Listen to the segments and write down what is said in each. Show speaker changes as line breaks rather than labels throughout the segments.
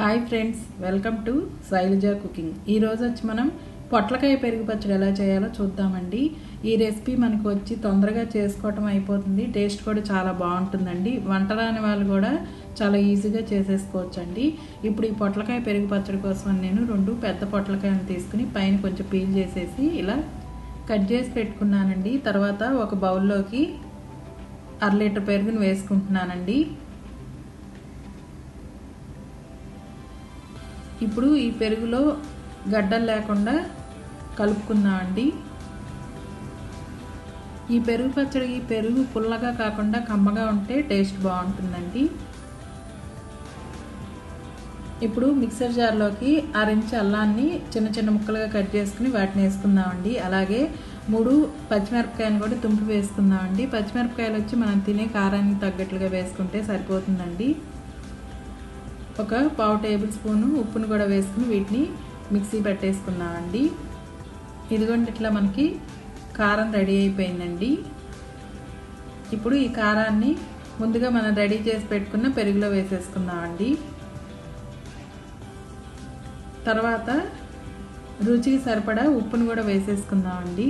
Hi friends, welcome to Shailaja cooking. ఈరోజు వచ్చి మనం పొట్లకాయ పెరుగు పచ్చడి ఎలా చేయాలో చూద్దామండి. ఈ రెసిపీ మనకు వచ్చి తొందరగా చేసుకోవటం అయిపోతుంది. టేస్ట్ కూడా చాలా బాగుంటుందండి. వంట రాని వాళ్ళు కూడా చాలా ఈజీగా చేసేసుకోవచ్చండి. ఇప్పుడు ఈ పొట్లకాయ పెరుగు పచ్చడి కోసం నేను 2 పెద్ద పొట్లకాయలు తీసుకుని పైన కొంచెం పీల్ చేసేసి ఇలా కట్ చేసి పెట్టుకున్నానండి. తర్వాత ఒక బౌల్లోకి 1/2 లీటర్ పెరుగుని వేసుకుంటున్నానండి. ఇప్పుడు ఈ పెరుగులో గడ్డలు లేకుండా కలుపుకుందామండి. ఈ పెరుగు పచ్చడి పెరుగు పుల్లగా కాకుండా కమ్మగా ఉంటే టేస్ట్ బాగుంటుందండి. ఇప్పుడు మిక్సర్ జార్లోకి 1/2 ఇంచ్ అల్లాన్ని చిన్న చిన్న ముక్కలుగా కట్ చేసుకుని వాటిని వేసుకుందామండి. అలాగే 3 పచ్చిమిరపకాయలు కూడా తుంపి వేసుకుందామండి. పచ్చిమిరపకాయలు వచ్చి మనం తినే కారానికి తగ్గట్లుగా వేసుకుంటే సరిపోతుందండి. ఒక 1/2 టేబుల్ స్పూను ఉప్పును కూడా వేసుకుని వీటిని మిక్సీ పెట్టేసుకుందామండి. ఇదిగోండి, ఇట్లా మనకి కారం రెడీ అయిపోయిందండి. ఇప్పుడు ఈ కారాన్ని ముందుగా మనం రెడీ చేసి పెట్టుకున్న పెరుగులో వేసేసుకుందామండి. తర్వాత రుచికి సరిపడా ఉప్పును కూడా వేసేసుకుందామండి.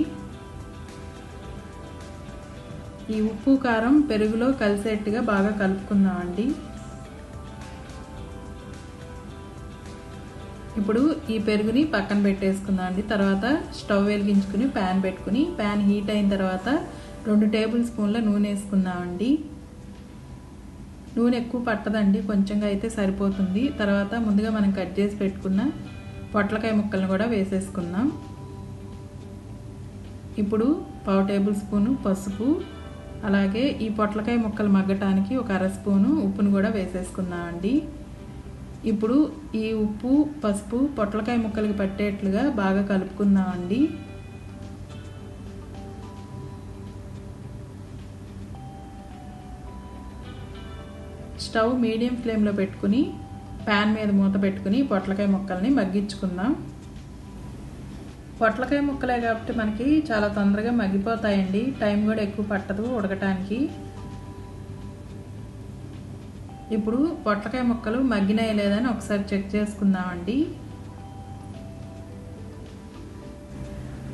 ఈ ఉప్పు కారం పెరుగులో కలిసేట్టుగా బాగా కలుపుకుందామండి. ఇప్పుడు ఈ పెరుగుని పక్కన పెట్టేసుకుందామండి. తర్వాత స్టవ్ వెలిగించుకుని ప్యాన్ పెట్టుకుని ప్యాన్ హీట్ అయిన తర్వాత 2 టేబుల్ స్పూన్ల నూనె వేసుకుందామండి. నూనె ఎక్కువ పట్టదండి, కొంచెంగా అయితే సరిపోతుంది. తర్వాత ముందుగా మనం కట్ చేసి పెట్టుకున్న పొట్లకాయ ముక్కలను కూడా వేసేసుకుందాం. ఇప్పుడు 1/2 టేబుల్ స్పూను పసుపు, అలాగే ఈ పొట్లకాయ ముక్కలు మగ్గటానికి ఒక 1/2 స్పూను ఉప్పును కూడా వేసేసుకుందామండి. ఇప్పుడు ఈ ఉప్పు పసుపు పొట్లకాయ ముక్కలకి పట్టేట్లుగా బాగా కలుపుకుందామండి. స్టవ్ మీడియం ఫ్లేమ్లో పెట్టుకుని ప్యాన్ మీద మూత పెట్టుకుని పొట్లకాయ ముక్కల్ని మగ్గించుకుందాం. పొట్లకాయ ముక్కలే కాబట్టి మనకి చాలా తొందరగా మగ్గిపోతాయండి. టైం కూడా ఎక్కువ పట్టదు ఉడకటానికి. ఇప్పుడు పొట్లకాయ ముక్కలు మగ్గినాయి లేదని ఒకసారి చెక్ చేసుకుందామండి.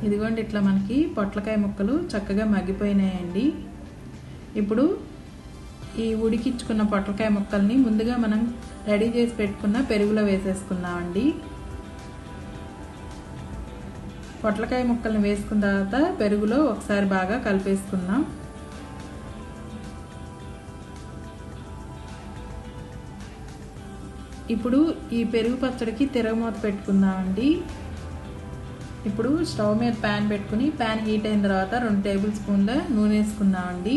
ఇదిగోండి, ఇట్లా మనకి పొట్లకాయ ముక్కలు చక్కగా మగ్గిపోయినాయండి. ఇప్పుడు ఈ ఉడికించుకున్న పొట్లకాయ ముక్కల్ని ముందుగా మనం రెడీ చేసి పెట్టుకున్న పెరుగులో వేసేసుకుందామండి. పొట్లకాయ ముక్కల్ని వేసుకున్న తర్వాత పెరుగులో ఒకసారి బాగా కలిపేసుకుందాం. ఇప్పుడు ఈ పెరుగు పచ్చడికి తిరగమూత పెట్టుకుందామండి. ఇప్పుడు స్టవ్ మీద ప్యాన్ పెట్టుకుని ప్యాన్ హీట్ అయిన తర్వాత 2 టేబుల్ స్పూన్ల నూనె వేసుకుందామండి.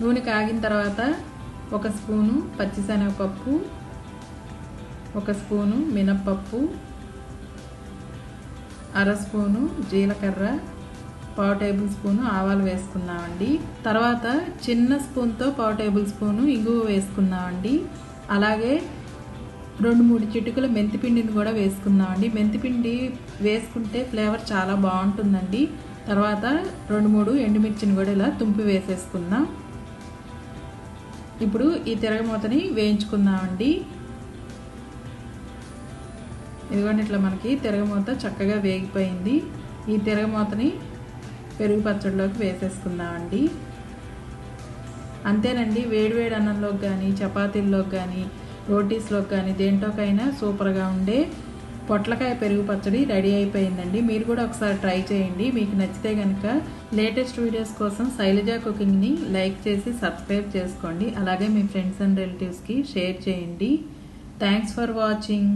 నూనె కాగిన తర్వాత 1 స్పూను పచ్చిశనగపప్పు, 1 స్పూను మినప్పప్పు, 1/2 స్పూను జీలకర్ర, 1/2 టేబుల్ స్పూను ఆవాలు వేసుకుందామండి. తర్వాత చిన్న స్పూన్తో 1/2 టేబుల్ స్పూను ఇంగువ వేసుకుందామండి. అలాగే 2-3 చిటికల మెంతిపిండిని కూడా వేసుకుందామండి. మెంతిపిండి వేసుకుంటే ఫ్లేవర్ చాలా బాగుంటుందండి. తర్వాత 2-3 ఎండుమిర్చిని కూడా ఇలా తుంపి వేసేసుకుందాం. ఇప్పుడు ఈ తిరగమూతని వేయించుకుందామండి. ఇదిగోండి, ఇట్లా మనకి తిరగమూత చక్కగా వేగిపోయింది. ఈ తిరగమూతని పెరుగు పచ్చడిలోకి వేసేసుకుందామండి. అంతేనండి, వేడివేడి అన్నంలోకి కానీ చపాతీల్లోకి కానీ రోటీస్లోకి కానీ దేంట్లోకైనా సూపర్గా ఉండే పొట్లకాయ పెరుగు పచ్చడి రెడీ అయిపోయిందండి. మీరు కూడా ఒకసారి ట్రై చేయండి. మీకు నచ్చితే కనుక లేటెస్ట్ వీడియోస్ కోసం శైలజా కుకింగ్ని లైక్ చేసి సబ్స్క్రైబ్ చేసుకోండి. అలాగే మీ ఫ్రెండ్స్ అండ్ రిలేటివ్స్కి షేర్ చేయండి. Thanks for watching.